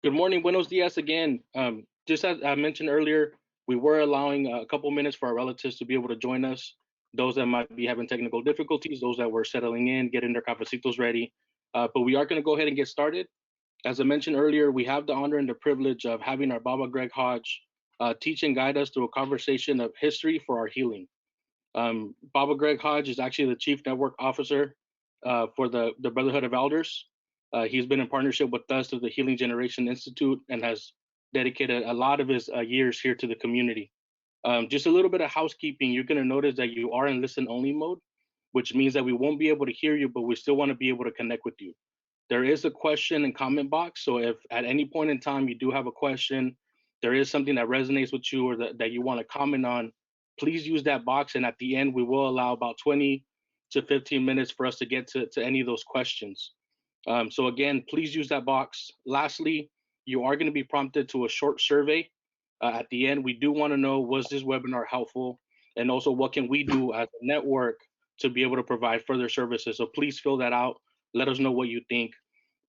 Good morning, buenos dias again. Just as I mentioned earlier, we were allowing a couple minutes for our relatives to be able to join us. Those that might be having technical difficulties, those that were settling in, getting their cafecitos ready. But we are going to go ahead and get started. As I mentioned earlier, we have the honor and the privilege of having our Baba Greg Hodge teach and guide us through a conversation of history for our healing. Baba Greg Hodge is actually the Chief Network Officer for the Brotherhood of Elders. He's been in partnership with us through the Healing Generation Institute and has dedicated a lot of his years here to the community. Just a little bit of housekeeping. You're going to notice that you are in listen only mode, which means that we won't be able to hear you, but we still want to be able to connect with you. There is a question and comment box. So if at any point in time you do have a question, there is something that resonates with you or that you want to comment on, please use that box. And at the end, we will allow about 20 to 15 minutes for us to get to any of those questions. So again, please use that box. Lastly, you are going to be prompted to a short survey. At the end, we do want to know, was this webinar helpful? And also, what can we do as a network to be able to provide further services? So please fill that out. Let us know what you think.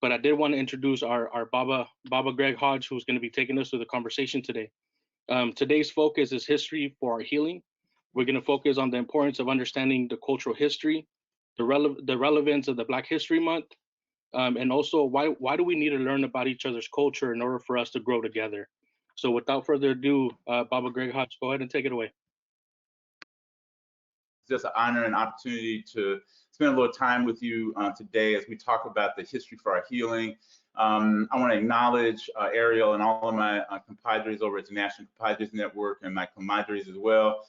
But I did want to introduce our Baba Greg Hodge, who's going to be taking us through the conversation today. Today's focus is history for our healing. We're going to focus on the importance of understanding the cultural history, the relevance of the Black History Month, and also why do we need to learn about each other's culture in order for us to grow together. So without further ado, Baba Greg Hodge, go ahead and take it away. It's just an honor and opportunity to spend a little time with you today as we talk about the history for our healing. I want to acknowledge Ariel and all of my compadres over at the National Compadres Network and my comadres as well.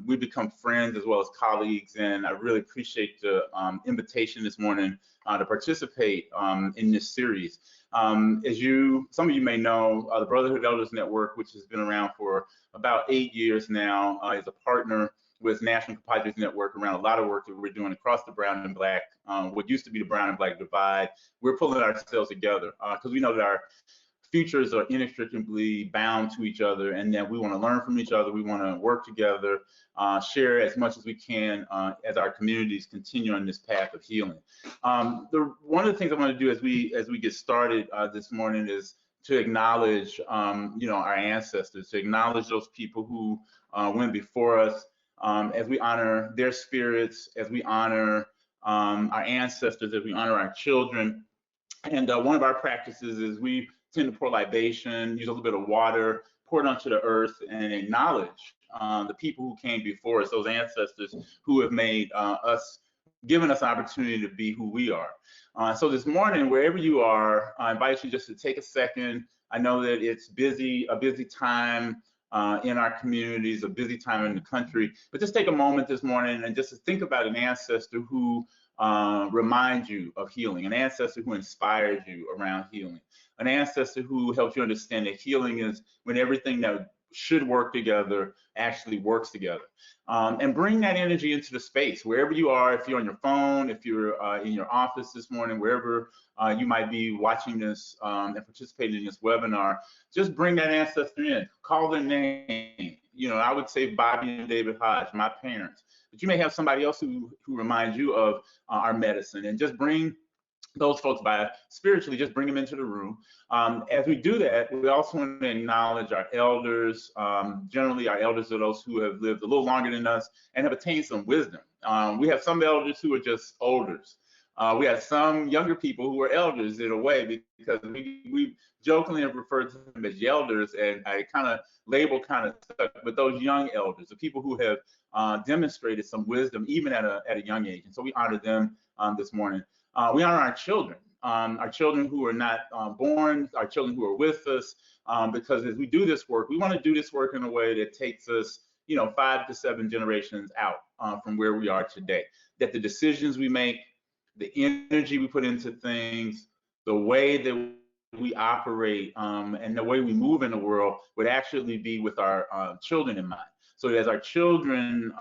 We've become friends as well as colleagues, and I really appreciate the invitation this morning to participate in this series. Some of you may know, the Brotherhood of Elders Network, which has been around for about 8 years now, is a partner with National Compadres Network around a lot of work that we're doing across the brown and black, what used to be the brown and black divide. We're pulling ourselves together because we know that our futures are inextricably bound to each other, and that we want to learn from each other. We want to work together, share as much as we can as our communities continue on this path of healing. One of the things I want to do as we get started this morning is to acknowledge, our ancestors, to acknowledge those people who went before us, as we honor their spirits, as we honor our ancestors, as we honor our children. And one of our practices is we tend to pour libation, use a little bit of water, pour it onto the earth, and acknowledge the people who came before us, those ancestors who have made given us an opportunity to be who we are. So this morning, wherever you are, I invite you just to take a second. I know that it's a busy time in our communities, a busy time in the country, but just take a moment this morning and just to think about an ancestor who reminds you of healing, an ancestor who inspired you around healing, an ancestor who helped you understand that healing is when everything that should work together actually works together. And bring that energy into the space, wherever you are, if you're on your phone, if you're in your office this morning, wherever you might be watching this and participating in this webinar, just bring that ancestor in, call their name. I would say Bobby and David Hodge, my parents, but you may have somebody else who reminds you of our medicine, and just bring those folks by spiritually, just bring them into the room. As we do that, we also want to acknowledge our elders. Generally, our elders are those who have lived a little longer than us and have attained some wisdom. We have some elders who are just olders. We have some younger people who are elders in a way, because we jokingly have referred to them as yelders, and I kind of label kind of stuck, but those young elders, the people who have demonstrated some wisdom even at a young age. And so we honor them this morning. We honor our children who are not born, our children who are with us, because as we do this work, we want to do this work in a way that takes us, 5 to 7 generations out from where we are today. That the decisions we make, the energy we put into things, the way that we operate, and the way we move in the world would actually be with our children in mind. So as our children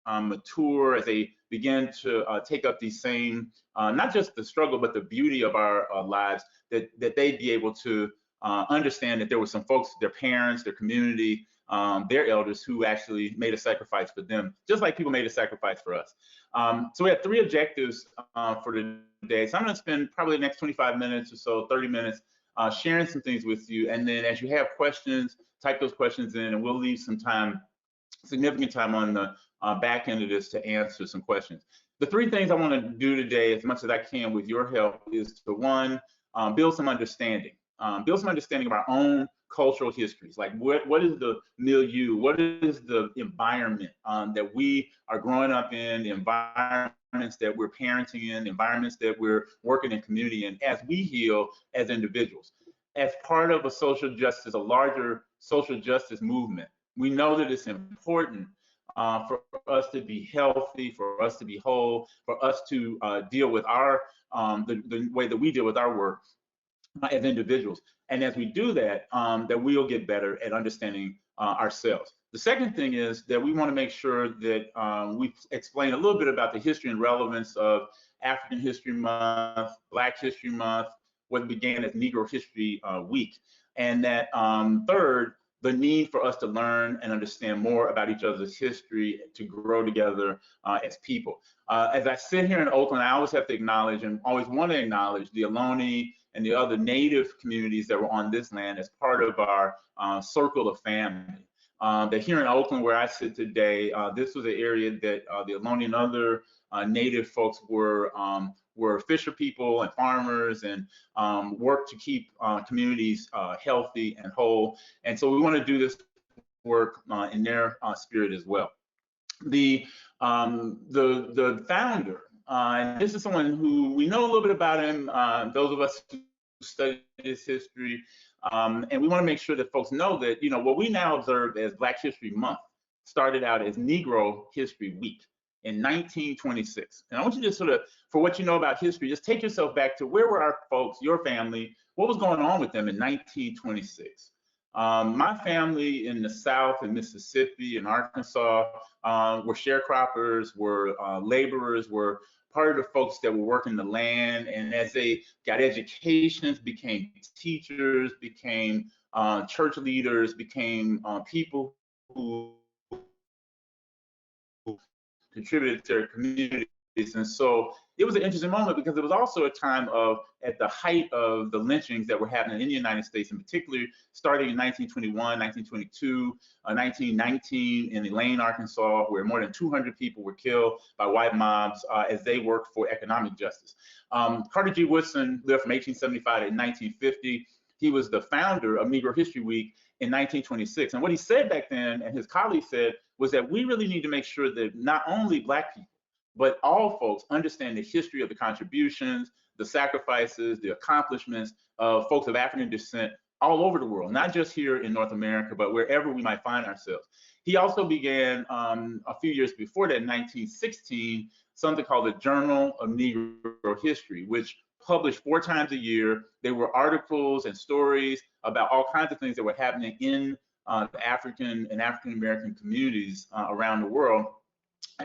mature, as they begin to take up these same, not just the struggle, but the beauty of our lives, that they'd be able to understand that there were some folks, their parents, their community, their elders who actually made a sacrifice for them, just like people made a sacrifice for us. So we have 3 objectives for today. So I'm going to spend probably the next 25 minutes or so, 30 minutes, sharing some things with you. And then as you have questions, type those questions in, and we'll leave some time, significant time on the back end of this to answer some questions. The three things I want to do today, as much as I can with your help, is to one, build some understanding. Build some understanding of our own cultural histories. Like what is the milieu? What is the environment that we are growing up in, the environments that we're parenting in, the environments that we're working in community in, as we heal as individuals. As part of a social justice, a larger social justice movement, we know that it's important for us to be healthy, for us to be whole, for us to deal with our the way that we deal with our work as individuals. And as we do that, that we'll get better at understanding ourselves. The second thing is that we want to make sure that we explain a little bit about the history and relevance of African History Month, Black History Month, what began as Negro History Week. And that third, the need for us to learn and understand more about each other's history to grow together as people. As I sit here in Oakland, I always have to acknowledge and always want to acknowledge the Ohlone and the other native communities that were on this land as part of our circle of family. That here in Oakland, where I sit today, this was an area that the Ohlone and other native folks were fisher people and farmers and worked to keep communities healthy and whole. And so we want to do this work in their spirit as well. The founder, and this is someone who we know a little bit about him, those of us who study this history, and we want to make sure that folks know that, you know, what we now observe as Black History Month started out as Negro History Week in 1926. And I want you to sort of, for what you know about history, just take yourself back to where were our folks, your family, what was going on with them in 1926? My family in the South, in Mississippi and Arkansas, were sharecroppers, were laborers, were part of the folks that were working the land. And as they got educations, became teachers, became church leaders, became people who contributed to their communities. And so it was an interesting moment because it was also a time of, at the height of the lynchings that were happening in the United States, in particular, starting in 1921, 1922, 1919 in Elaine, Arkansas, where more than 200 people were killed by white mobs as they worked for economic justice. Carter G. Woodson lived from 1875 to 1950. He was the founder of Negro History Week in 1926. And what he said back then, and his colleagues said, was that we really need to make sure that not only Black people, but all folks understand the history of the contributions, the sacrifices, the accomplishments of folks of African descent all over the world, not just here in North America, but wherever we might find ourselves. He also began a few years before that, in 1916, something called the Journal of Negro History, which published 4 times a year. There were articles and stories about all kinds of things that were happening in the African and African-American communities around the world.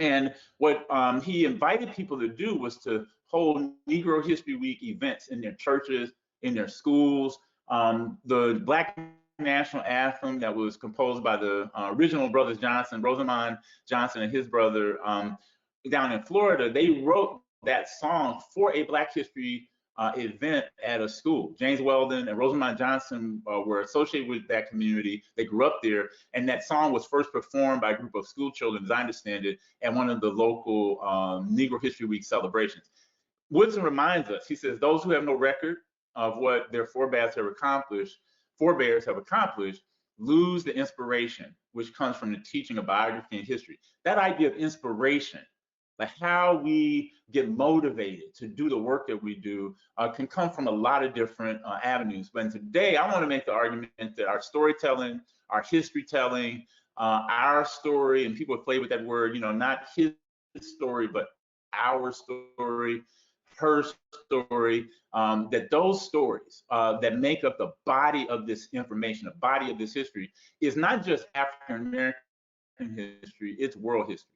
And what he invited people to do was to hold Negro History Week events in their churches, in their schools. The Black national anthem that was composed by the original brothers Johnson, Rosamond Johnson and his brother down in Florida, they wrote that song for a Black History event at a school. James Weldon and Rosamond Johnson were associated with that community. They grew up there, and that song was first performed by a group of school children, as I understand it, at one of the local Negro History Week celebrations. Woodson reminds us, he says, those who have no record of what their forebears have accomplished lose the inspiration which comes from the teaching of biography and history. That idea of inspiration, like how we get motivated to do the work that we do, can come from a lot of different avenues. But today, I want to make the argument that our storytelling, our history telling, our story, and people play with that word, you know, not his story, but our story, her story, that those stories that make up the body of this information, the body of this history, is not just African American history, it's world history.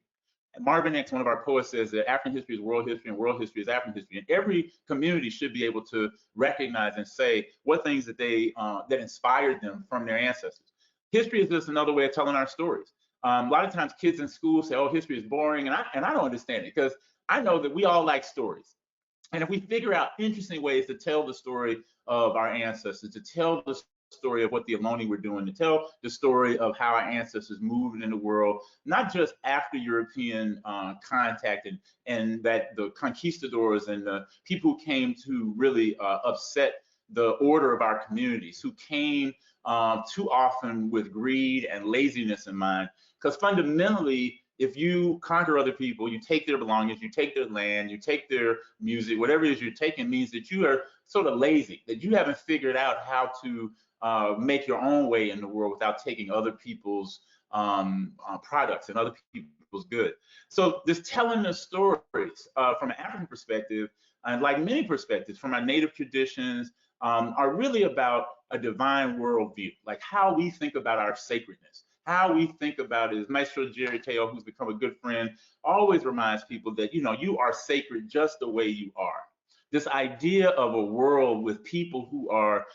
Marvin X, one of our poets, says that African history is world history and world history is African history. And every community should be able to recognize and say what things that they that inspired them from their ancestors. History is just another way of telling our stories. A lot of times kids in school say, oh, history is boring. And I don't understand it, because I know that we all like stories. And if we figure out interesting ways to tell the story of our ancestors, to tell the story of what the Ohlone were doing, to tell the story of how our ancestors moved in the world, not just after European contact and that the conquistadors and the people who came to really upset the order of our communities, who came too often with greed and laziness in mind. Because fundamentally, if you conquer other people, you take their belongings, you take their land, you take their music, whatever it is you're taking, means that you are sort of lazy, that you haven't figured out how to make your own way in the world without taking other people's products and other people's good. So this telling the stories from an African perspective, and like many perspectives from our native traditions, are really about a divine worldview, like how we think about our sacredness, how we think about it. As Maestro Jerry Teo, who's become a good friend, always reminds people that, you know, you are sacred just the way you are. This idea of a world with people who are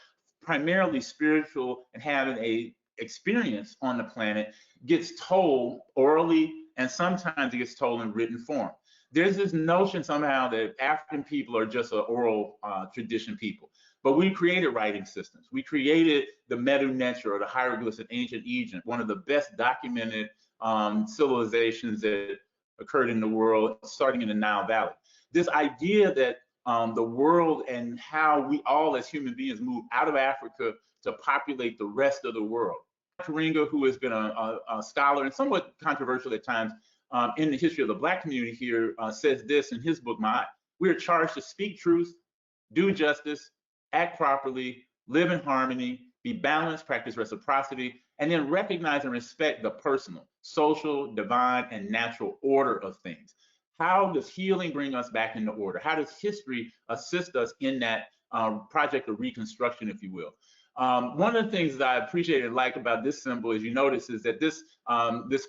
primarily spiritual and having a experience on the planet gets told orally, and sometimes it gets told in written form. There's this notion somehow that African people are just an oral tradition people. But we created writing systems. We created the Medu Neter, or the hieroglyphs in ancient Egypt, one of the best documented civilizations that occurred in the world, starting in the Nile Valley. This idea that the world and how we all as human beings move out of Africa to populate the rest of the world. Karinga, who has been a scholar and somewhat controversial at times in the history of the Black community here, says this in his book, My Eye. We are charged to speak truth, do justice, act properly, live in harmony, be balanced, practice reciprocity, and then recognize and respect the personal, social, divine, and natural order of things. How does healing bring us back into order? How does history assist us in that project of reconstruction, if you will? One of the things that I appreciate and like about this symbol, as you notice, is that this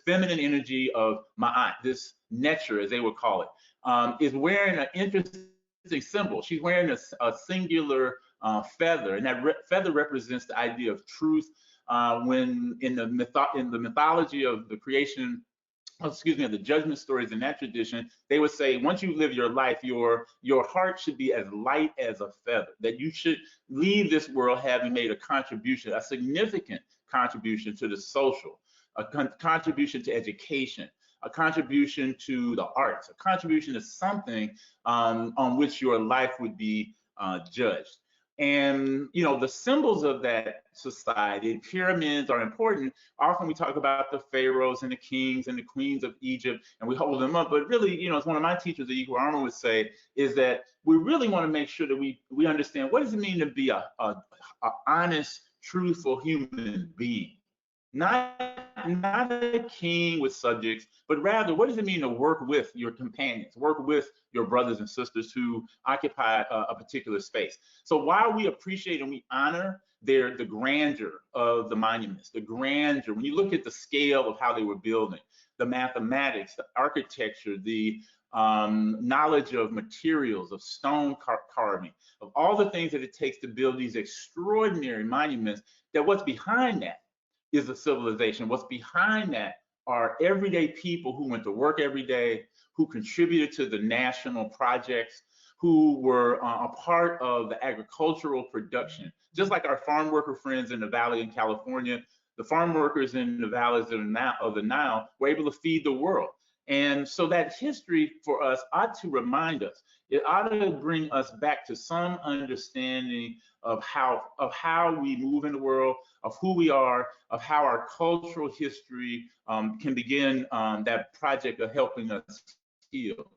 feminine energy of Ma'at, this Neter, as they would call it, is wearing an interesting symbol. She's wearing a singular feather, and that feather represents the idea of truth. When in the mythology of the creation, of the judgment stories in that tradition, they would say once you live your life, your heart should be as light as a feather, that you should leave this world having made a contribution, a significant contribution to the social, a contribution to education, a contribution to the arts, a contribution to something on which your life would be judged. And, you know, the symbols of that society, pyramids are important. Often we talk about the pharaohs and the kings and the queens of Egypt, and we hold them up. But really, you know, as one of my teachers, Igor Armour, would say, is that we really want to make sure that we understand what does it mean to be a honest, truthful human being. Not a king with subjects, but rather, what does it mean to work with your companions, work with your brothers and sisters who occupy a particular space? So while we appreciate and we honor the grandeur of the monuments, the grandeur, when you look at the scale of how they were building, the mathematics, the architecture, the knowledge of materials, of stone carving, of all the things that it takes to build these extraordinary monuments, that what's behind that is a civilization. What's behind that are everyday people who went to work every day, who contributed to the national projects, who were a part of the agricultural production. Just like our farm worker friends in the Valley in California, the farm workers in the valleys of the Nile were able to feed the world. And so that history for us ought to remind us, it ought to bring us back to some understanding of how we move in the world, of who we are, of how our cultural history can begin that project of helping us heal.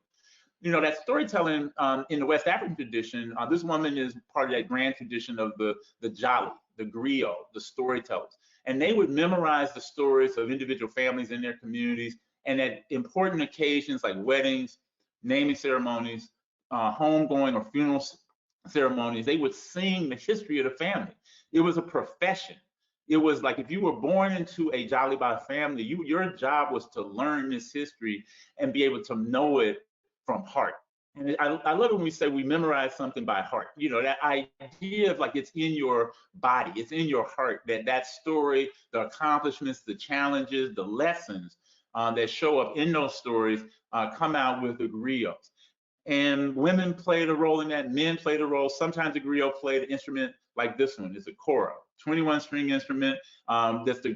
You know, that storytelling in the West African tradition, this woman is part of that grand tradition of the Jali, the griot, the storytellers. And they would memorize the stories of individual families in their communities, and at important occasions like weddings, naming ceremonies, homegoing or funeral ceremonies, they would sing the history of the family. It was a profession. It was like if you were born into a Jaliba family, your job was to learn this history and be able to know it from heart. And I love it when we say we memorize something by heart. You know, that idea of like it's in your body, it's in your heart, that story, the accomplishments, the challenges, the lessons that show up in those stories come out with the griots. And women played a role in that, men played a role. Sometimes the griot played an instrument like this one. It's a kora, 21-string instrument. That's the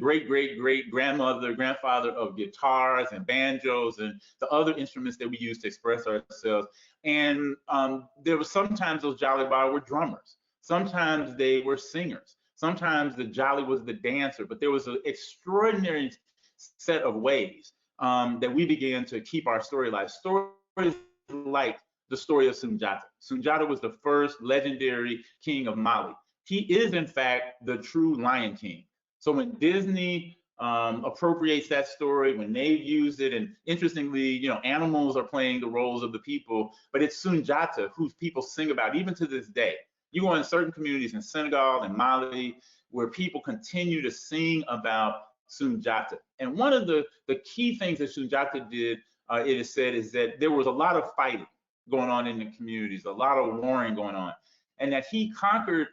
grandfather of guitars and banjos and the other instruments that we use to express ourselves. And there was sometimes those jolly bar were drummers. Sometimes they were singers. Sometimes the jolly was the dancer. But there was an extraordinary set of ways that we began to keep our story alive. Stories like the story of Sunjata. Sunjata was the first legendary king of Mali. He is, in fact, the true Lion King. So when Disney appropriates that story, when they've used it, and interestingly, you know, animals are playing the roles of the people, but it's Sunjata who people sing about even to this day. You go in certain communities in Senegal and Mali where people continue to sing about Sunjata. And one of the key things that Sunjata did, it is said, is that there was a lot of fighting going on in the communities, a lot of warring going on, and that he conquered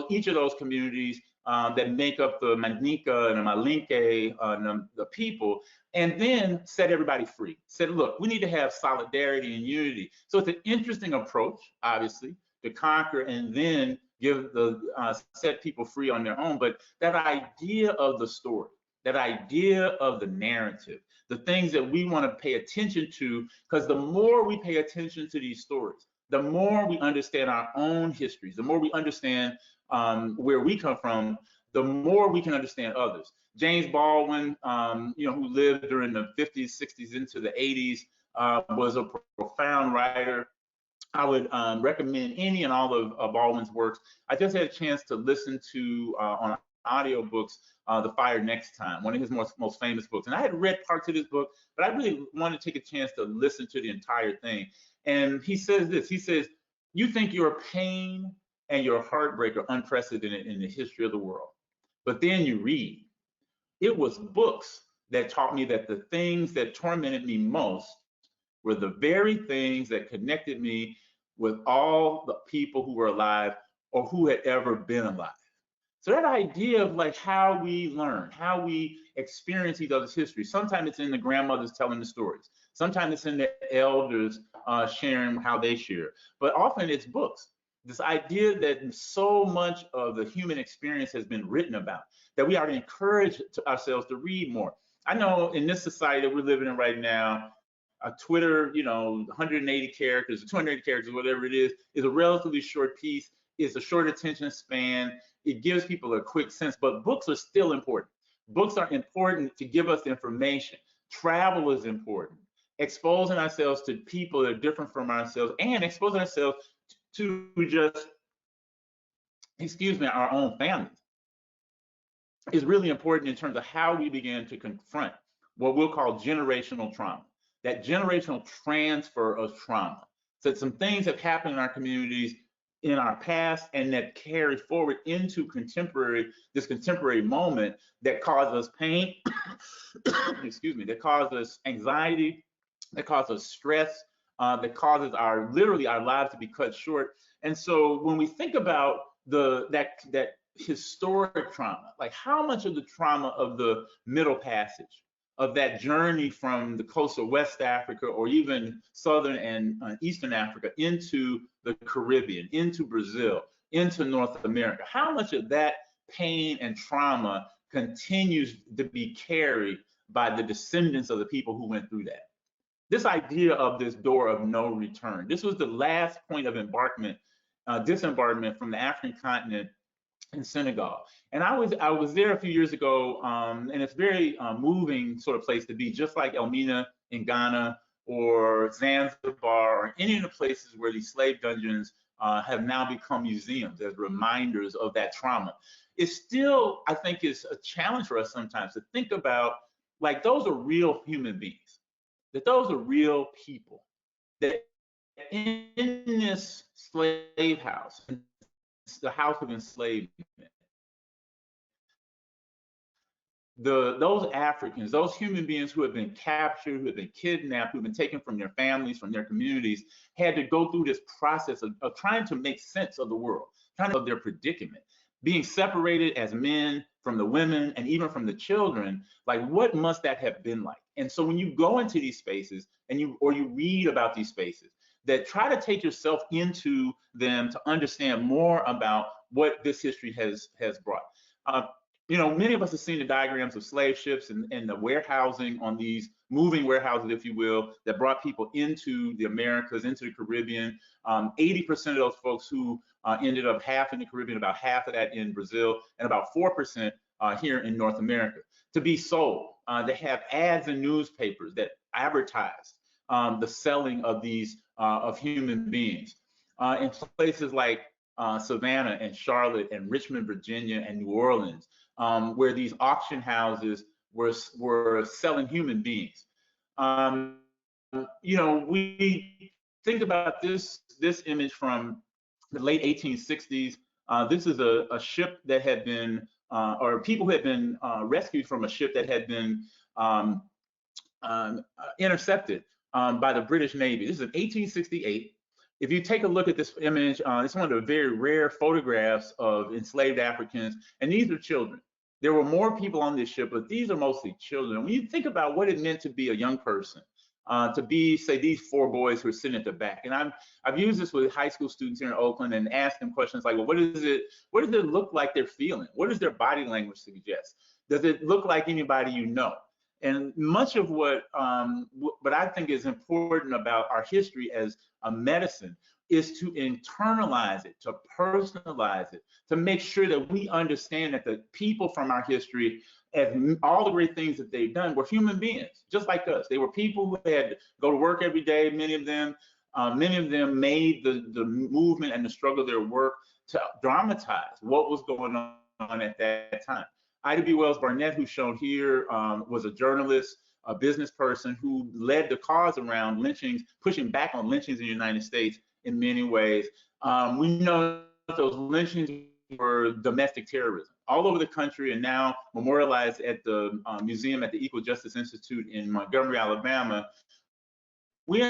each of those communities that make up the Mandinka and the Malinke, the people, and then set everybody free. Said, look, we need to have solidarity and unity. So it's an interesting approach, obviously, to conquer and then give set people free on their own. But that idea of the story, that idea of the narrative, the things that we want to pay attention to, because the more we pay attention to these stories, the more we understand our own histories, the more we understand where we come from, the more we can understand others. James Baldwin, you know, who lived during the 50s, 60s into the 80s, was a profound writer. I would recommend any and all of Baldwin's works. I just had a chance to listen to on audiobooks The Fire Next Time, one of his most famous books. And I had read parts of this book, but I really wanted to take a chance to listen to the entire thing. And he says this, he says, you think your pain and your heartbreak are unprecedented in the history of the world. But then you read, it was books that taught me that the things that tormented me most were the very things that connected me with all the people who were alive or who had ever been alive. So that idea of like how we learn, how we experience each other's history, sometimes it's in the grandmothers telling the stories. Sometimes it's in the elders sharing how they share, but often it's books. This idea that so much of the human experience has been written about, that we are to encourage ourselves to read more. I know in this society that we're living in right now, Twitter, you know, 180 characters, 280 characters, whatever it is a relatively short piece. It's a short attention span. It gives people a quick sense, but books are still important. Books are important to give us information. Travel is important. Exposing ourselves to people that are different from ourselves and exposing ourselves to just, our own families is really important in terms of how we begin to confront what we'll call generational trauma, that generational transfer of trauma. So some things have happened in our communities in our past and that carry forward into this contemporary moment that cause us pain, that cause us anxiety, that cause us stress, that causes literally our lives to be cut short. And so when we think about that historic trauma, like how much of the trauma of the Middle Passage, of that journey from the coast of West Africa or even Southern and Eastern Africa into the Caribbean, into Brazil, into North America, how much of that pain and trauma continues to be carried by the descendants of the people who went through that? This idea of this door of no return, this was the last point of disembarkment from the African continent in Senegal. And I was there a few years ago, and it's very moving sort of place to be, just like Elmina in Ghana or Zanzibar or any of the places where these slave dungeons have now become museums as reminders of that trauma. It still, I think, is a challenge for us sometimes to think about, like, those are real human beings, that those are real people, that in this slave house, the house of enslavement, those Africans, those human beings who have been captured, who have been kidnapped, who have been taken from their families, from their communities, had to go through this process of trying to make sense of the world, trying to of their predicament, being separated as men from the women and even from the children. Like, what must that have been like? And so when you go into these spaces and you read about these spaces, that try to take yourself into them to understand more about what this history has brought. You know, many of us have seen the diagrams of slave ships and the warehousing on these moving warehouses, if you will, that brought people into the Americas, into the Caribbean. 80% of those folks who ended up half in the Caribbean, about half of that in Brazil, and about 4% here in North America, to be sold. They have ads in newspapers that advertise the selling of these of human beings in places like Savannah and Charlotte and Richmond, Virginia, and New Orleans, where these auction houses were selling human beings. You know, we think about this image from the late 1860s. This is a ship that had been, or people who had been rescued from a ship that had been intercepted by the British Navy. This is in 1868. If you take a look at this image, it's one of the very rare photographs of enslaved Africans, and these are children. There were more people on this ship, but these are mostly children. When you think about what it meant to be a young person, to be, say, these 4 boys who are sitting at the back, and I've used this with high school students here in Oakland and asked them questions like, well, what does it look like they're feeling? What does their body language suggest? Does it look like anybody you know? And much of what I think is important about our history as a medicine is to internalize it, to personalize it, to make sure that we understand that the people from our history, and all the great things that they've done, were human beings, just like us. They were people who had to go to work every day. Many of them made the movement and the struggle of their work to dramatize what was going on at that time. Ida B. Wells Barnett, who's shown here, was a journalist, a business person who led the cause around lynchings, pushing back on lynchings in the United States in many ways. We know those lynchings were domestic terrorism all over the country, and now memorialized at the museum at the Equal Justice Institute in Montgomery, Alabama. We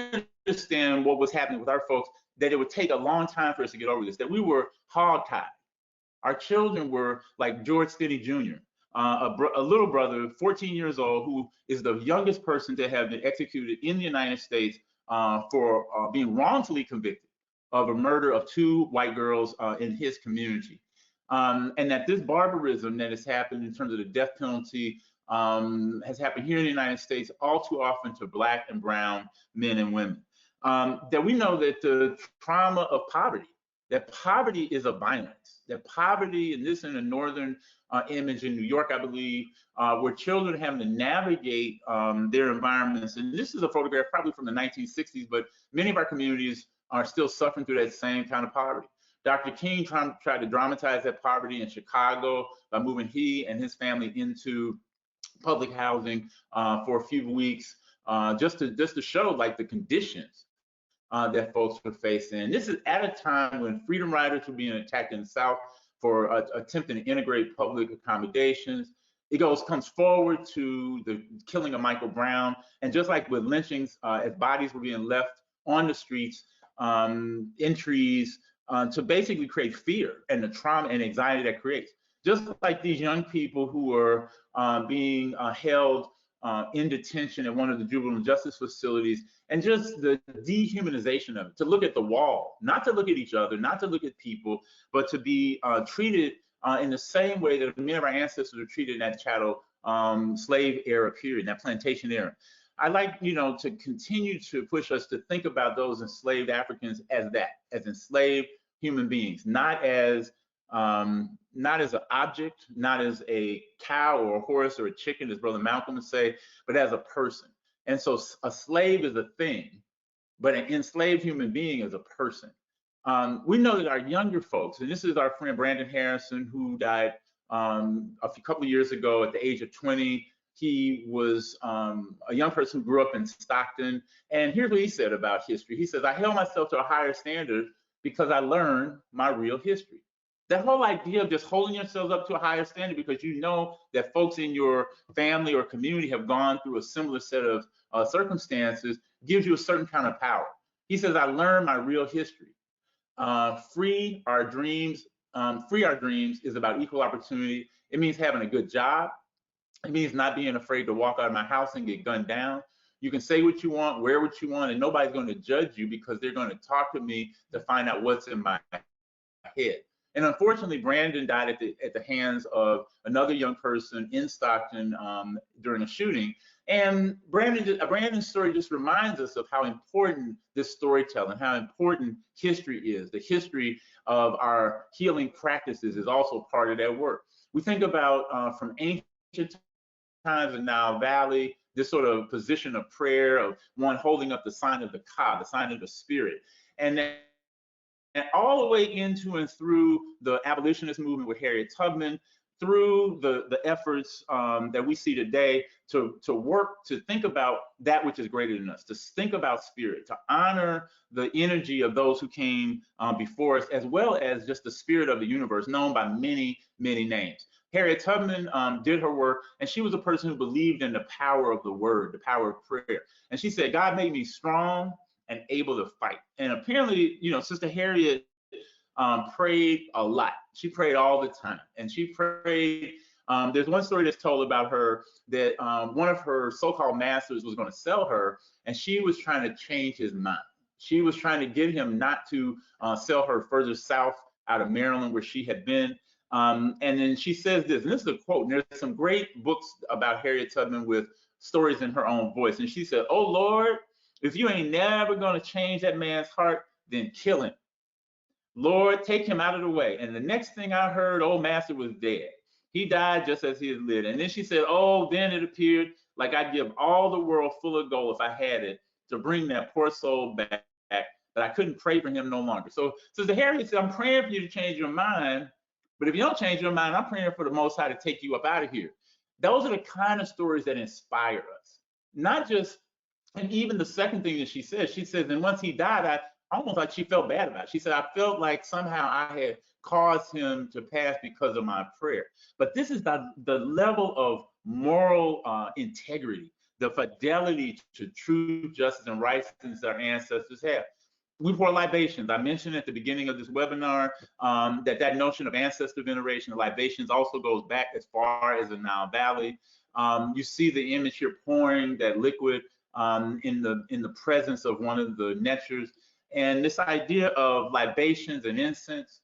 understand what was happening with our folks, that it would take a long time for us to get over this, that we were hogtied. Our children were like George Stinney Jr., a little brother, 14 years old, who is the youngest person to have been executed in the United States for being wrongfully convicted of a murder of 2 white girls in his community. And that this barbarism that has happened in terms of the death penalty has happened here in the United States all too often to Black and brown men and women. That we know that the trauma of poverty, that poverty is a violence, that poverty, and this in a northern image in New York, I believe, where children are having to navigate their environments. And this is a photograph probably from the 1960s, but many of our communities are still suffering through that same kind of poverty. Dr. King tried to dramatize that poverty in Chicago by moving he and his family into public housing for a few weeks, just to show like the conditions that folks were facing. This is at a time when freedom riders were being attacked in the South for attempting to integrate public accommodations. It comes forward to the killing of Michael Brown, and just like with lynchings, as bodies were being left on the streets, in trees, to basically create fear and the trauma and anxiety that creates. Just like these young people who were being held in detention at one of the juvenile justice facilities, and just the dehumanization of it, to look at the wall, not to look at each other, not to look at people, but to be treated in the same way that many of our ancestors were treated in that chattel slave era period, that plantation era. I'd like, to continue to push us to think about those enslaved Africans as that, as enslaved human beings, not as an object, not as a cow or a horse or a chicken, as Brother Malcolm would say, but as a person. And so a slave is a thing, but an enslaved human being is a person. We know that our younger folks, and this is our friend Brandon Harrison, who died a couple of years ago at the age of 20. He was a young person who grew up in Stockton. And here's what he said about history. He says, I held myself to a higher standard because I learned my real history. That whole idea of just holding yourselves up to a higher standard because you know that folks in your family or community have gone through a similar set of circumstances gives you a certain kind of power. He says, I learned my real history. Free our dreams is about equal opportunity. It means having a good job. It means not being afraid to walk out of my house and get gunned down. You can say what you want, wear what you want, and nobody's going to judge you because they're going to talk to me to find out what's in my head. And unfortunately, Brandon died at the hands of another young person in Stockton during a shooting. And Brandon's story just reminds us of how important this storytelling, how important history is. The history of our healing practices is also part of that work. We think about from ancient times in Nile Valley, this sort of position of prayer of one holding up the sign of the Ka, the sign of the spirit. And all the way into and through the abolitionist movement with Harriet Tubman, through the efforts that we see today to work to think about that which is greater than us, to think about spirit, to honor the energy of those who came before us, as well as just the spirit of the universe, known by many, many names. Harriet Tubman did her work, and she was a person who believed in the power of the word, the power of prayer. And she said, God made me strong and able to fight. And apparently, you know, Sister Harriet prayed a lot. She prayed all the time. And she prayed, there's one story that's told about her that one of her so-called masters was going to sell her, and she was trying to change his mind. She was trying to get him not to sell her further south out of Maryland, where she had been. And then she says this, and this is a quote, and there's some great books about Harriet Tubman with stories in her own voice. And she said, "Oh Lord, if you ain't never gonna change that man's heart, then kill him. Lord, take him out of the way." And the next thing I heard, old master was dead. He died just as he had lived. And then she said, "Oh, then it appeared like I'd give all the world full of gold if I had it to bring that poor soul back, but I couldn't pray for him no longer." So Sister Harriet said, "I'm praying for you to change your mind, but if you don't change your mind, I'm praying for the Most High to take you up out of here." Those are the kind of stories that inspire us. Not just, and even the second thing that she says, and once he died, I almost like she felt bad about it. She said, "I felt like somehow I had caused him to pass because of my prayer." But this is the level of moral integrity, the fidelity to true justice and righteousness our ancestors have. We pour libations. I mentioned at the beginning of this webinar that notion of ancestor veneration, libations, also goes back as far as the Nile Valley. You see the image here pouring that liquid in the presence of one of the netchers. And this idea of libations and incense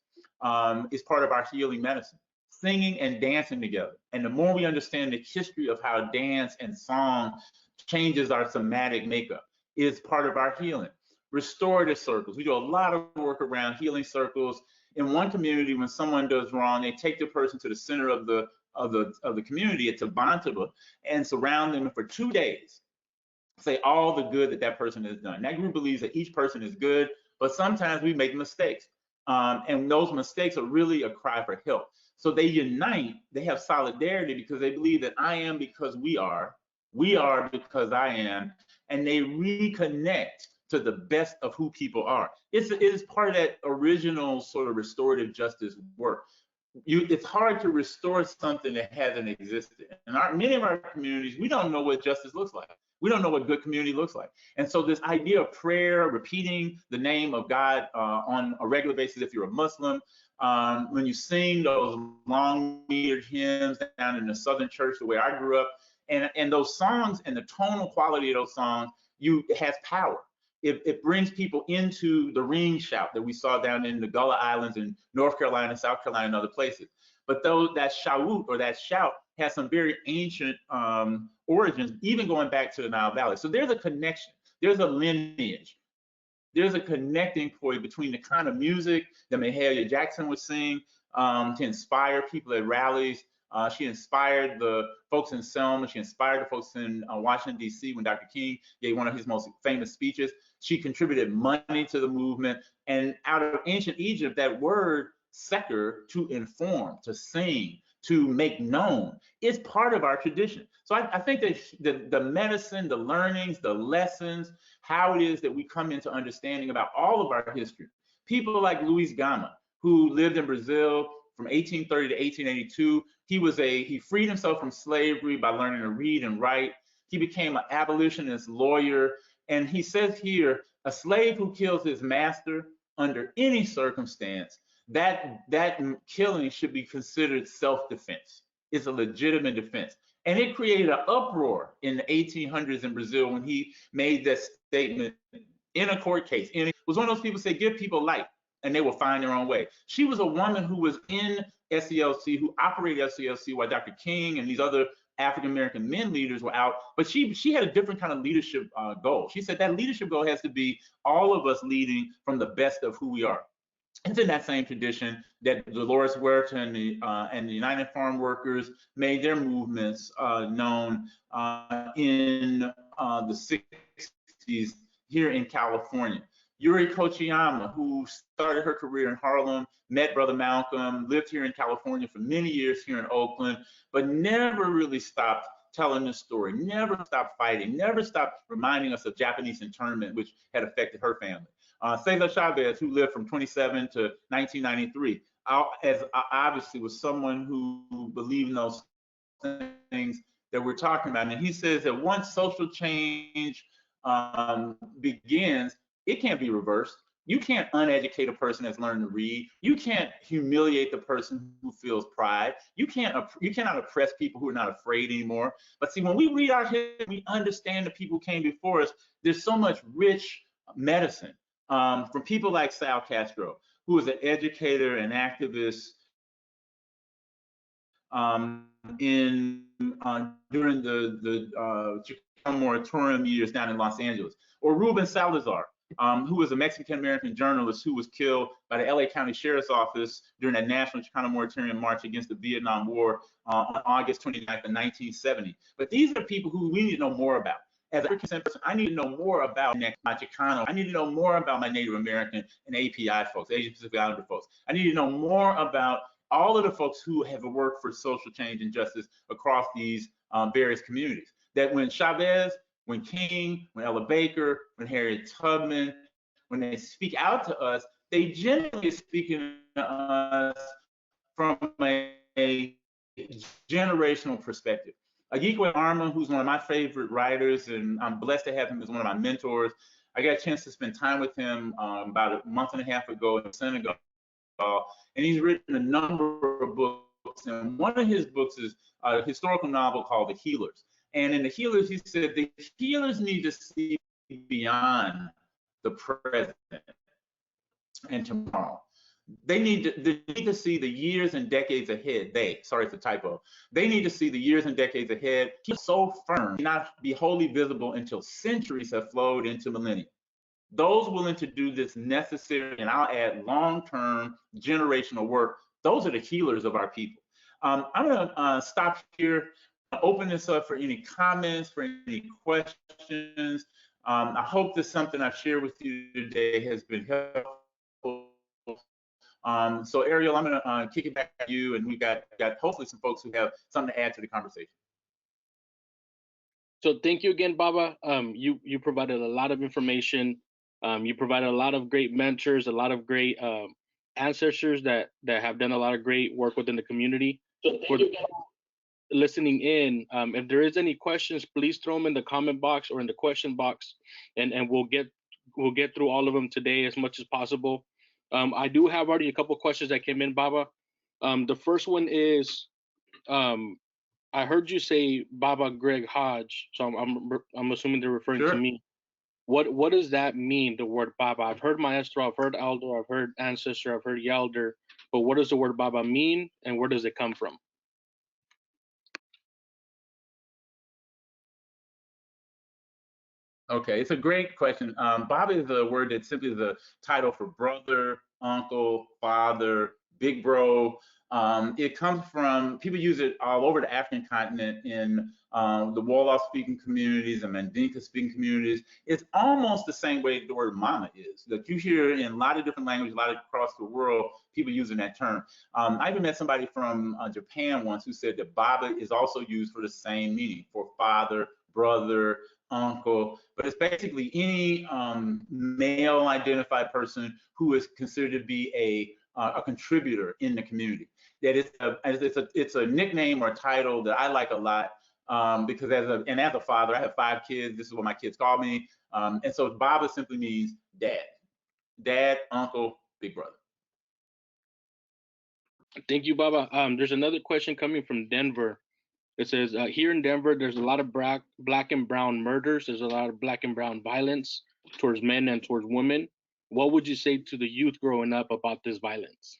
is part of our healing medicine, singing and dancing together. And the more we understand the history of how dance and song changes our somatic makeup, is part of our healing. Restorative circles. We do a lot of work around healing circles. In one community, when someone does wrong, they take the person to the center of the community at Tabantaba and surround them for 2 days. Say all the good that person has done. That group believes that each person is good, but sometimes we make mistakes. And those mistakes are really a cry for help. So they unite, they have solidarity because they believe that I am because we are because I am, and they reconnect to the best of who people are. It is part of that original sort of restorative justice work. It's hard to restore something that hasn't existed. In many of our communities, we don't know what justice looks like. We don't know what good community looks like. And so this idea of prayer, repeating the name of God on a regular basis, if you're a Muslim, when you sing those long metered hymns down in the Southern church, the way I grew up, and those songs and the tonal quality of those songs, it has power. It brings people into the ring shout that we saw down in the Gullah Islands in North Carolina, South Carolina, and other places. But that shout or that shout has some very ancient origins, even going back to the Nile Valley. So there's a connection, there's a lineage, there's a connecting point between the kind of music that Mahalia Jackson would sing to inspire people at rallies. She inspired the folks in Selma. She inspired the folks in Washington, D.C. when Dr. King gave one of his most famous speeches. She contributed money to the movement. And out of ancient Egypt, that word seker, to inform, to sing, to make known, is part of our tradition. So I think that the medicine, the learnings, the lessons, how it is that we come into understanding about all of our history. People like Luis Gama, who lived in Brazil from 1830 to 1882. He freed himself from slavery by learning to read and write. He became an abolitionist lawyer. And he says here, a slave who kills his master under any circumstance, that killing should be considered self-defense. It's a legitimate defense. And it created an uproar in the 1800s in Brazil when he made that statement in a court case. And it was one of those people who said, give people light and they will find their own way. She was a woman who was in SCLC, who operated SCLC while Dr. King and these other African American men leaders were out, but she had a different kind of leadership goal. She said that leadership goal has to be all of us leading from the best of who we are. It's in that same tradition that Dolores Huerta and the United Farm Workers made their movements known in the 60s here in California. Yuri Kochiyama, who started her career in Harlem, met Brother Malcolm, lived here in California for many years here in Oakland, but never really stopped telling this story, never stopped fighting, never stopped reminding us of Japanese internment, which had affected her family. Cesar Chavez, who lived from 27 to 1993, as obviously was someone who believed in those things that we're talking about. And he says that once social change begins, it can't be reversed. You can't uneducate a person that's learned to read. You can't humiliate the person who feels pride. You cannot oppress people who are not afraid anymore. But see, when we read our history, we understand the people who came before us. There's so much rich medicine from people like Sal Castro, who was an educator and activist during the Chicano moratorium years down in Los Angeles, or Ruben Salazar, who was a Mexican-American journalist who was killed by the LA County Sheriff's Office during that National Chicano Moratorium March against the Vietnam War on August 29th of 1970. But these are people who we need to know more about. As an African person, I need to know more about my Chicano. I need to know more about my Native American and API folks, Asian Pacific Islander folks. I need to know more about all of the folks who have worked for social change and justice across these various communities. That when Chavez, when King, when Ella Baker, when Harriet Tubman, when they speak out to us, they generally speaking to us from a generational perspective. Agikwe Arma, who's one of my favorite writers, and I'm blessed to have him as one of my mentors. I got a chance to spend time with him about a month and a half ago in Senegal. And he's written a number of books. And one of his books is a historical novel called The Healers. And in The Healers, he said the healers need to see beyond the present and tomorrow. They need to see the years and decades ahead. Sorry, it's a typo. They need to see the years and decades ahead. Keep so firm, not be wholly visible until centuries have flowed into millennia. Those willing to do this necessary, and I'll add long-term generational work, those are the healers of our people. I'm gonna stop here, open this up for any comments, for any questions. I hope that something I've shared with you today has been helpful. So Ariel, I'm gonna kick it back to you, and we've got hopefully some folks who have something to add to the conversation. So thank you again, Baba. You provided a lot of information. You provided a lot of great mentors, a lot of great ancestors that have done a lot of great work within the community. So for listening in, if there is any questions, please throw them in the comment box or in the question box, and we'll get through all of them today as much as possible. I do have already a couple questions that came in, Baba. The first one is, I heard you say Baba Greg Hodge, so I'm assuming they're referring to me. What does that mean, the word Baba? I've heard Maestro, I've heard Elder, I've heard Ancestor, I've heard Yelder, but what does the word Baba mean, and where does it come from? Okay, it's a great question. Baba is a word that's simply the title for brother, uncle, father, big bro. It comes from, people use it all over the African continent in the Wolof speaking communities and Mandinka speaking communities. It's almost the same way the word mama is. That you hear in a lot of different languages, a lot of across the world, people using that term. I even met somebody from Japan once who said that Baba is also used for the same meaning, for father, brother, uncle, but it's basically any male identified person who is considered to be a contributor in the community. That it's a nickname or a title that I like a lot, because as a father, I have 5 kids. This is what my kids call me, and so Baba simply means dad, uncle, big brother. Thank you, Baba. There's another question coming from Denver. It says, here in Denver, there's a lot of black and brown murders. There's a lot of black and brown violence towards men and towards women. What would you say to the youth growing up about this violence?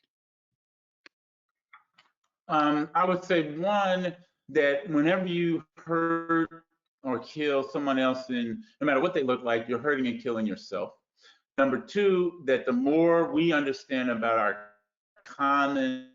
I would say, one, that whenever you hurt or kill someone else, no matter what they look like, you're hurting and killing yourself. Number two, that the more we understand about our common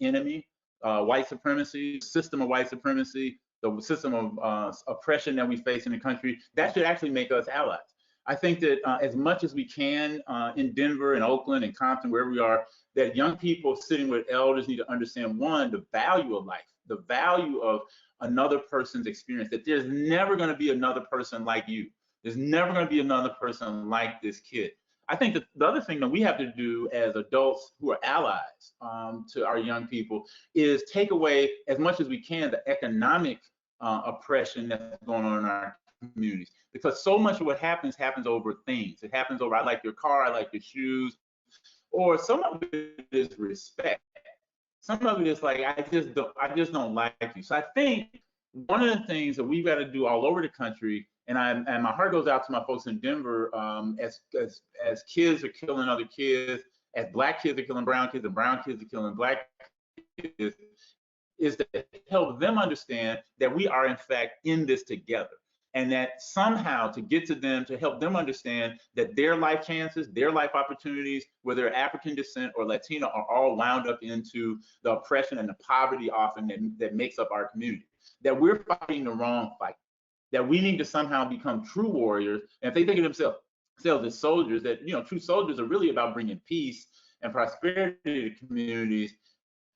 enemy, white supremacy, system of white supremacy, the system of oppression that we face in the country, that should actually make us allies. I think that as much as we can in Denver and Oakland and Compton, wherever we are, that young people sitting with elders need to understand, one, the value of life, the value of another person's experience, that there's never going to be another person like you. There's never going to be another person like this kid. I think that the other thing that we have to do as adults who are allies to our young people is take away as much as we can the economic oppression that's going on in our communities, because so much of what happens over things. It happens over, I like your car, I like your shoes, or some of it is respect. Some of it is like, I just don't like you. So I think one of the things that we've got to do all over the country, and my heart goes out to my folks in Denver, as kids are killing other kids, as black kids are killing brown kids, and brown kids are killing black kids, is to help them understand that we are in fact in this together. And that somehow to get to them, to help them understand that their life chances, their life opportunities, whether they're African descent or Latino, are all wound up into the oppression and the poverty often that makes up our community. That we're fighting the wrong fight. That we need to somehow become true warriors. And if they think of themselves as soldiers, that true soldiers are really about bringing peace and prosperity to communities,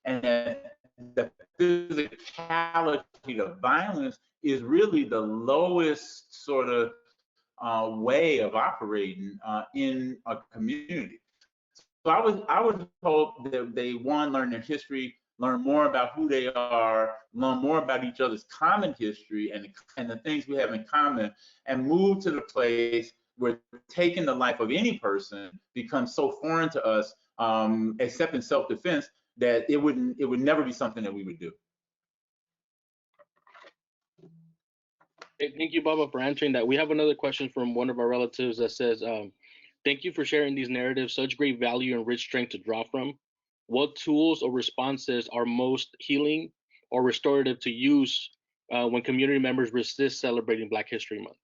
and that the physicality of violence is really the lowest sort of way of operating in a community. So I would hope that they, one, learn their history, learn more about who they are, learn more about each other's common history and the things we have in common, and move to the place where taking the life of any person becomes so foreign to us, except in self-defense, that it would never be something that we would do. Hey, thank you, Baba, for answering that. We have another question from one of our relatives that says, thank you for sharing these narratives, such great value and rich strength to draw from. What tools or responses are most healing or restorative to use when community members resist celebrating Black History Month?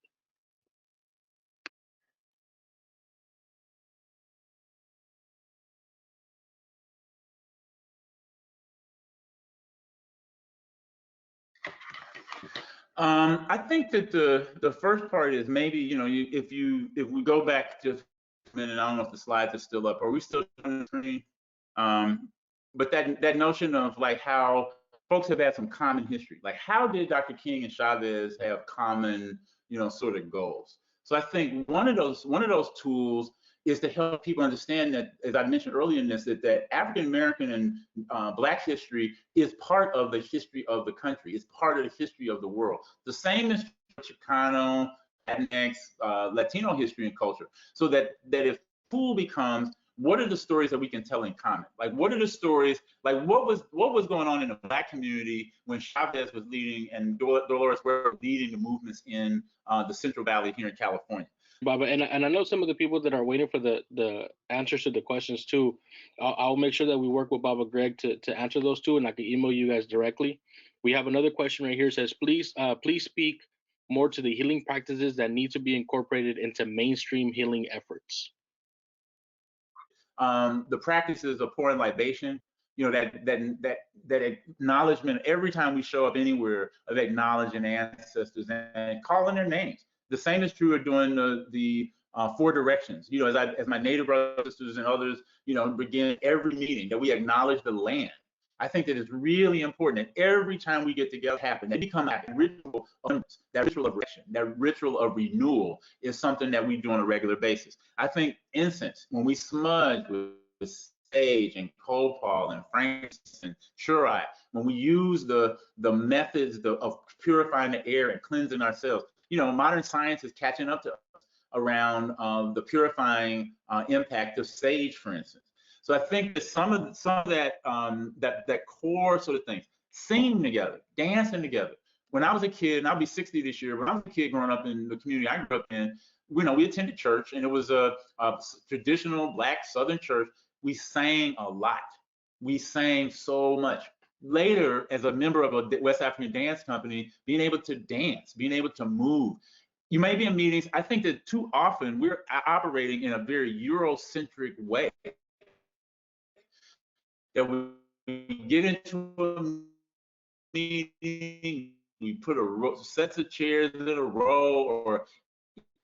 I think that the first part is maybe, if we go back just a minute, I don't know if the slides are still up. Are we still on the screen? But that notion of like how folks have had some common history, like how did Dr. King and Chavez have common, sort of goals? So I think one of those tools is to help people understand that, as I mentioned earlier in this, that African American and Black history is part of the history of the country. It's part of the history of the world. The same is Chicano, Latinx, Latino history and culture. So that if tool becomes, what are the stories that we can tell in common? Like, what are the stories? Like, what was going on in the Black community when Chavez was leading and Dolores were leading the movements in the Central Valley here in California? Baba, and I know some of the people that are waiting for the answers to the questions too. I'll make sure that we work with Baba Greg to answer those two, and I can email you guys directly. We have another question right here. It says, please speak more to the healing practices that need to be incorporated into mainstream healing efforts. The practices of pouring libation, that acknowledgement every time we show up anywhere of acknowledging ancestors and calling their names. The same is true of doing the 4 directions. As my Native brothers, sisters, and others, begin every meeting, that we acknowledge the land. I think that it's really important that every time we get together, they become a ritual of direction, that ritual of renewal is something that we do on a regular basis. I think incense, when we smudge with sage and copal and frankincense and shurite, when we use the methods of purifying the air and cleansing ourselves, modern science is catching up to us around the purifying impact of sage, for instance. So I think that some of that core sort of things, singing together, dancing together. When I was a kid, and I'll be 60 this year, when I was a kid growing up in the community I grew up in, we attended church, and it was a traditional Black Southern church. We sang a lot. We sang so much. Later, as a member of a West African dance company, being able to dance, being able to move. You may be in meetings. I think that too often we're operating in a very Eurocentric way. That we get into a meeting, we put sets of chairs in a row, or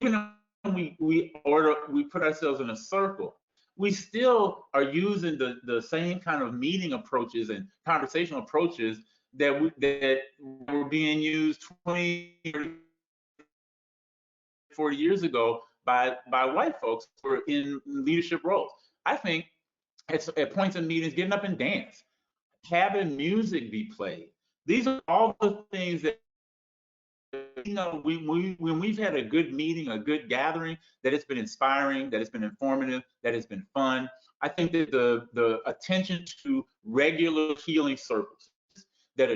even when we put ourselves in a circle, we still are using the same kind of meeting approaches and conversational approaches that were being used 20, 40 years ago by white folks who were in leadership roles. I think at points in meetings, getting up and dance, having music be played. These are all the things that, when we've had a good meeting, a good gathering, that it's been inspiring, that it's been informative, that it's been fun. I think that the attention to regular healing circles that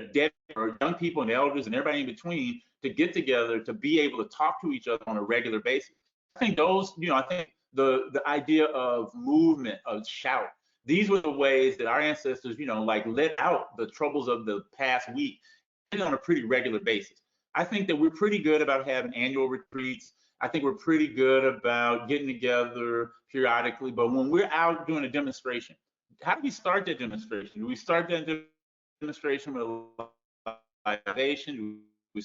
are young people and elders and everybody in between to get together to be able to talk to each other on a regular basis. I think I think the idea of movement, of shout, these were the ways that our ancestors, like let out the troubles of the past week on a pretty regular basis. I think that we're pretty good about having annual retreats. I think we're pretty good about getting together periodically. But when we're out doing a demonstration, how do we start that demonstration? Do we start that demonstration with a libation? Do we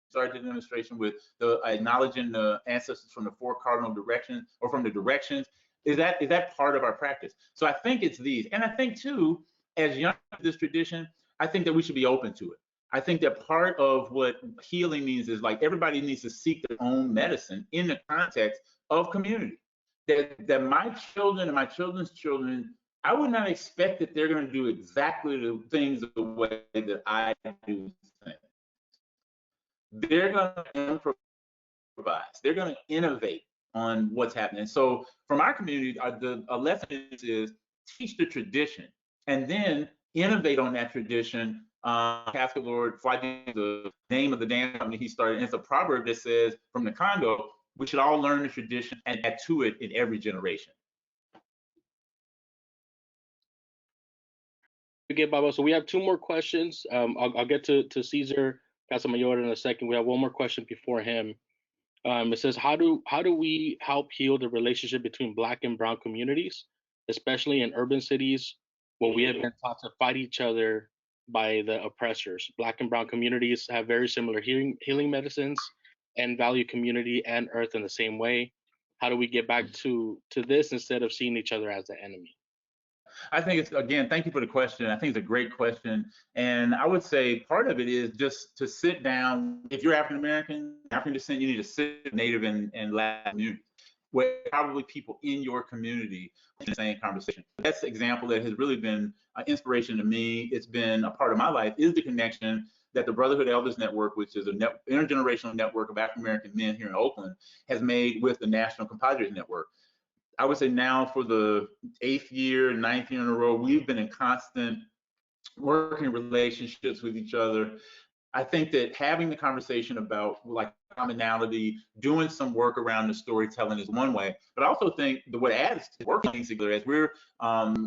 start the demonstration with the acknowledging the ancestors from the 4 cardinal directions, or from the directions? Is that part of our practice? So I think it's these. And I think too, as young as this tradition, I think that we should be open to it. I think that part of what healing means is, like, everybody needs to seek their own medicine in the context of community. That my children and my children's children, I would not expect that they're going to do exactly the things the way that I do things. They're going to improvise. They're going to innovate on what's happening. So from our community, a lesson is teach the tradition and then innovate on that tradition. Catholic Lord Fly, the name of the dance company he started, and it's a proverb that says, from the Congo, we should all learn the tradition and add to it in every generation. Okay, Baba. So we have 2 more questions. I'll get to Cesar Casamayor in a second. We have 1 more question before him. It says, how do we help heal the relationship between Black and Brown communities, especially in urban cities, where we have been taught to fight each other by the oppressors? Black and Brown communities have very similar healing medicines and value community and earth in the same way. How do we get back to this instead of seeing each other as the enemy? I think it's, again, thank you for the question. I think it's a great question. And I would say part of it is just to sit down. If you're African American, African descent, you need to sit with Native and Latin communities, where probably people in your community in the same conversation. That's the example that has really been an inspiration to me. It's been a part of my life, is the connection that the Brotherhood of Elders Network, which is an intergenerational network of African American men here in Oakland, has made with the National Compadres Network. I would say now for the 8th year, 9th year in a row, we've been in constant working relationships with each other. I think that having the conversation about, like, commonality, doing some work around the storytelling is one way, but I also think that what adds to working together, as we're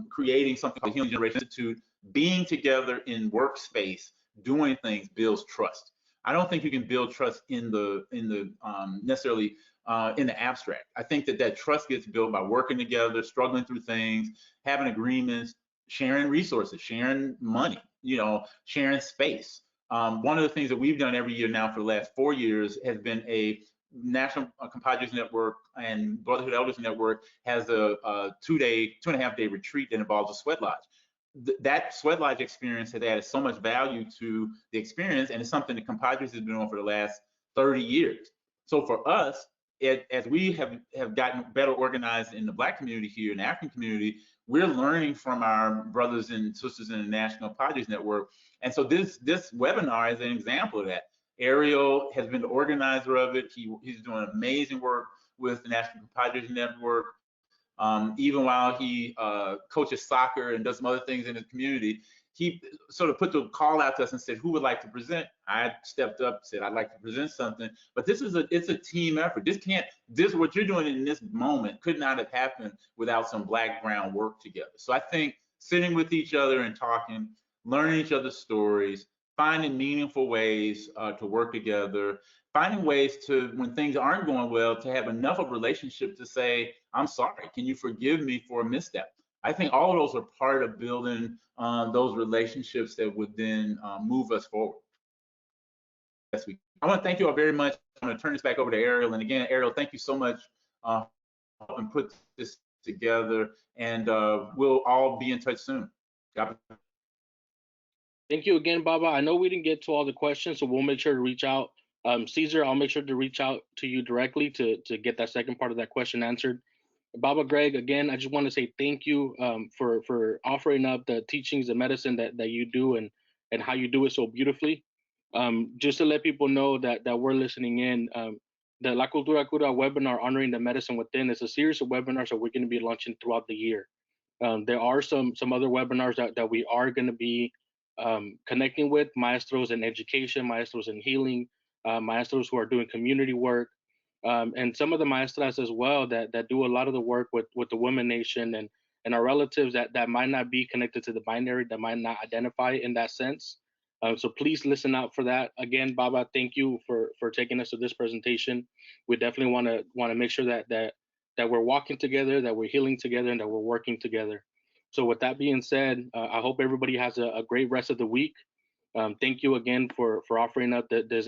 creating something called Healing Generation Institute, being together in workspace, doing things builds trust. I don't think you can build trust in the necessarily in the abstract. I think that trust gets built by working together, struggling through things, having agreements, sharing resources, sharing money, sharing space. One of the things that we've done every year now for the last 4 years has been a National Compadres Network and Brotherhood of Elders Network has a 2.5-day retreat that involves a sweat lodge. That sweat lodge experience has added so much value to the experience, and it's something that Compadres has been on for the last 30 years. So for us, as we have gotten better organized in the Black community here, in the African community, we're learning from our brothers and sisters in the National Compadres Network. And so this webinar is an example of that. Ariel has been the organizer of it. He's doing amazing work with the National Compadres Network. Even while he coaches soccer and does some other things in his community, he sort of put the call out to us and said, who would like to present? I stepped up, said, I'd like to present something. But it's a team effort. What you're doing in this moment could not have happened without some Black brown work together. So I think sitting with each other and talking, learning each other's stories, finding meaningful ways to work together, finding ways to, when things aren't going well, to have enough of a relationship to say, I'm sorry, can you forgive me for a misstep? I think all of those are part of building those relationships that would then move us forward. I want to thank you all very much. I'm going to turn this back over to Ariel. And again, Ariel, thank you so much for helping put this together. And we'll all be in touch soon. Thank you again, Baba. I know we didn't get to all the questions, so we'll make sure to reach out. Caesar, I'll make sure to reach out to you directly to get that second part of that question answered. Baba Greg, again, I just want to say thank you for offering up the teachings, the medicine that you do and how you do it so beautifully. Just to let people know that we're listening in, the La Cultura Cura webinar, Honoring the Medicine Within, is a series of webinars that we're going to be launching throughout the year. There are some other webinars that we are going to be connecting with maestros in education, maestros in healing, maestros who are doing community work, and some of the maestras as well that do a lot of the work with the Women Nation and our relatives that might not be connected to the binary, that might not identify in that sense. So please listen out for that. Again, Baba, thank you for taking us to this presentation. We definitely want to make sure that we're walking together, that we're healing together, and that we're working together. So with that being said, I hope everybody has a great rest of the week. Thank you again for offering up this